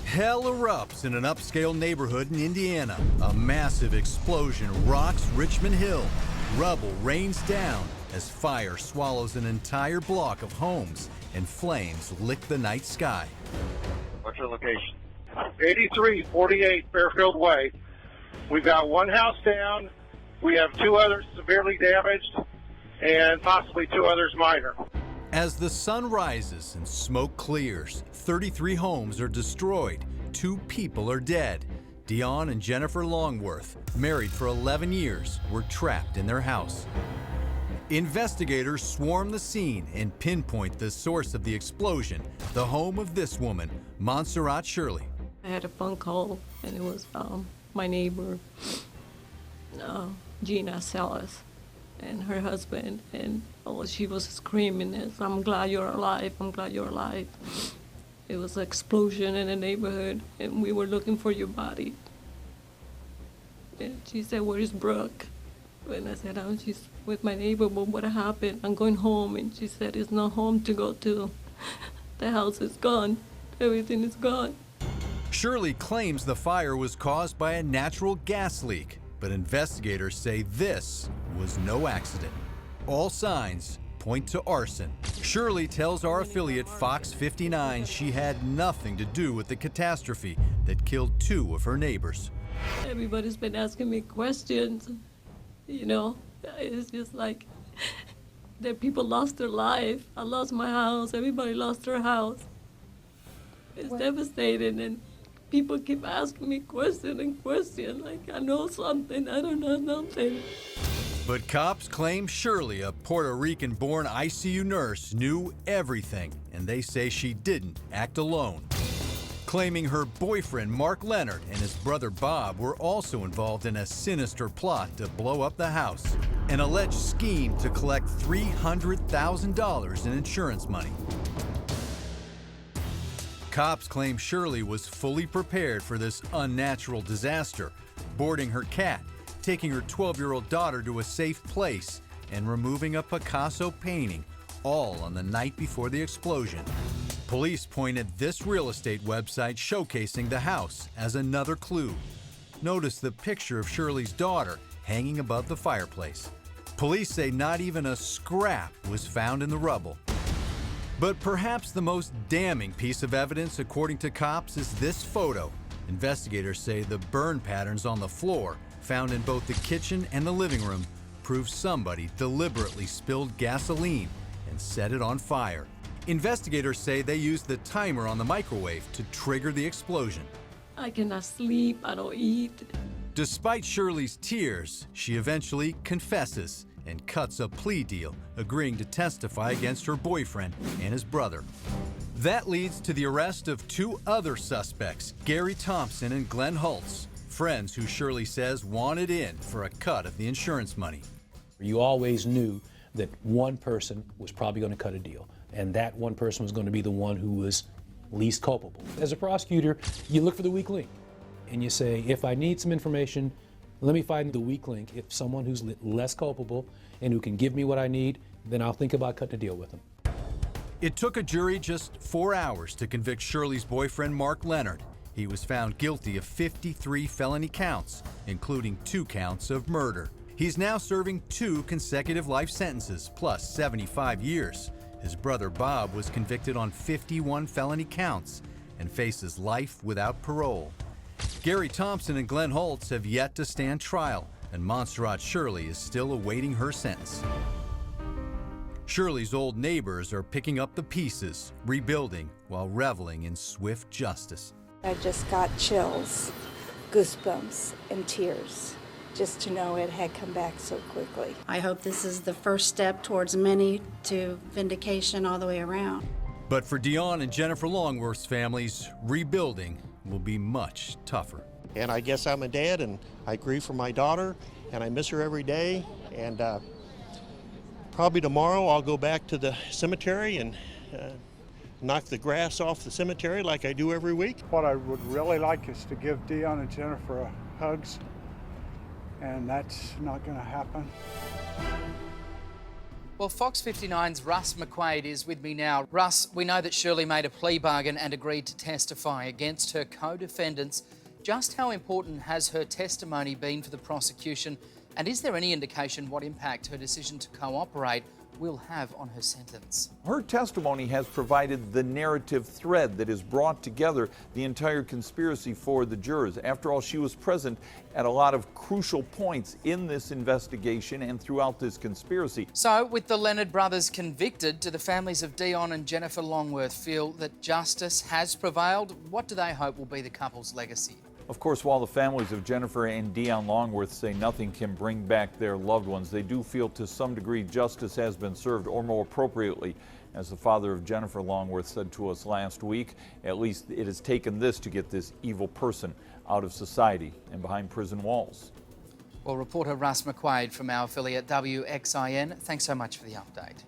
Hell erupts in an upscale neighborhood in Indiana. A massive explosion rocks Richmond Hill. Rubble rains down as fire swallows an entire block of homes and flames lick the night sky. What's your location? 8348 Fairfield Way. We've got one house down. We have two others severely damaged and possibly two others minor. As the sun rises and smoke clears, 33 homes are destroyed. 2 people are dead. Dion and Jennifer Longworth, married for 11 years, were trapped in their house. Investigators swarm the scene and pinpoint the source of the explosion, the home of this woman, Montserrat Shirley. I had a phone call, and it was my neighbor, Gina Salas, and her husband, and she was screaming, "I'm glad you're alive, I'm glad you're alive." It was an explosion in the neighborhood, and we were looking for your body. And she said, "Where is Brooke?" And I said, "Oh, she's with my neighbor, but what happened? I'm going home." And she said, "It's not home to go to. The house is gone. Everything is gone." Shirley claims the fire was caused by a natural gas leak, but investigators say this was no accident. All signs point to arson. Shirley tells our affiliate Fox 59 she had nothing to do with the catastrophe that killed 2 of her neighbors. Everybody's been asking me questions. You know, it's just like that people lost their life. I lost my house. Everybody lost their house. It's devastating, and people keep asking me question and question, like I know something, I don't know nothing. But cops claim Shirley, a Puerto Rican-born ICU nurse, knew everything, and they say she didn't act alone. Claiming her boyfriend, Mark Leonard, and his brother Bob were also involved in a sinister plot to blow up the house, an alleged scheme to collect $300,000 in insurance money. Cops claim Shirley was fully prepared for this unnatural disaster, boarding her cat, taking her 12-year-old daughter to a safe place, and removing a Picasso painting, all on the night before the explosion. Police pointed this real estate website showcasing the house as another clue. Notice the picture of Shirley's daughter hanging above the fireplace. Police say not even a scrap was found in the rubble. But perhaps the most damning piece of evidence, according to cops, is this photo. Investigators say the burn patterns on the floor, found in both the kitchen and the living room, prove somebody deliberately spilled gasoline and set it on fire. Investigators say they used the timer on the microwave to trigger the explosion. I cannot sleep, I don't eat. Despite Shirley's tears, she eventually confesses and cuts a plea deal, agreeing to testify against her boyfriend and his brother. That leads to the arrest of 2 other suspects, Gary Thompson and Glenn Holtz, friends who Shirley says wanted in for a cut of the insurance money. You always knew that one person was probably going to cut a deal, and that one person was going to be the one who was least culpable. As a prosecutor, you look for the weak link, and you say, if I need some information, let me find the weak link. If someone who's less culpable and who can give me what I need, then I'll think about cutting a deal with them. It took a jury just 4 hours to convict Shirley's boyfriend, Mark Leonard. He was found guilty of 53 felony counts, including 2 counts of murder. He's now serving 2 consecutive life sentences, plus 75 years. His brother Bob was convicted on 51 felony counts and faces life without parole. Gary Thompson and Glenn Holtz have yet to stand trial, and Montserrat Shirley is still awaiting her sentence. Shirley's old neighbors are picking up the pieces, rebuilding while reveling in swift justice. I just got chills, goosebumps, and tears just to know it had come back so quickly. I hope this is the first step towards many to vindication all the way around. But for Dion and Jennifer Longworth's families, rebuilding will be much tougher. And I guess I'm a dad, and I grieve for my daughter, and I miss her every day. And probably tomorrow I'll go back to the cemetery and knock the grass off the cemetery like I do every week. What I would really like is to give Dion and Jennifer hugs, and that's not going to happen. Well, Fox 59's Russ McQuaid is with me now. Russ, we know that Shirley made a plea bargain and agreed to testify against her co-defendants. Just how important has her testimony been for the prosecution, and is there any indication what impact her decision to cooperate will have on her sentence? Her testimony has provided the narrative thread that has brought together the entire conspiracy for the jurors. After all, she was present at a lot of crucial points in this investigation and throughout this conspiracy. So, with the Leonard brothers convicted, do the families of Dion and Jennifer Longworth feel that justice has prevailed? What do they hope will be the couple's legacy? Of course, while the families of Jennifer and Dion Longworth say nothing can bring back their loved ones, they do feel to some degree justice has been served, or more appropriately, as the father of Jennifer Longworth said to us last week, at least it has taken this to get this evil person out of society and behind prison walls. Well, reporter Russ McQuaid from our affiliate WXIN, thanks so much for the update.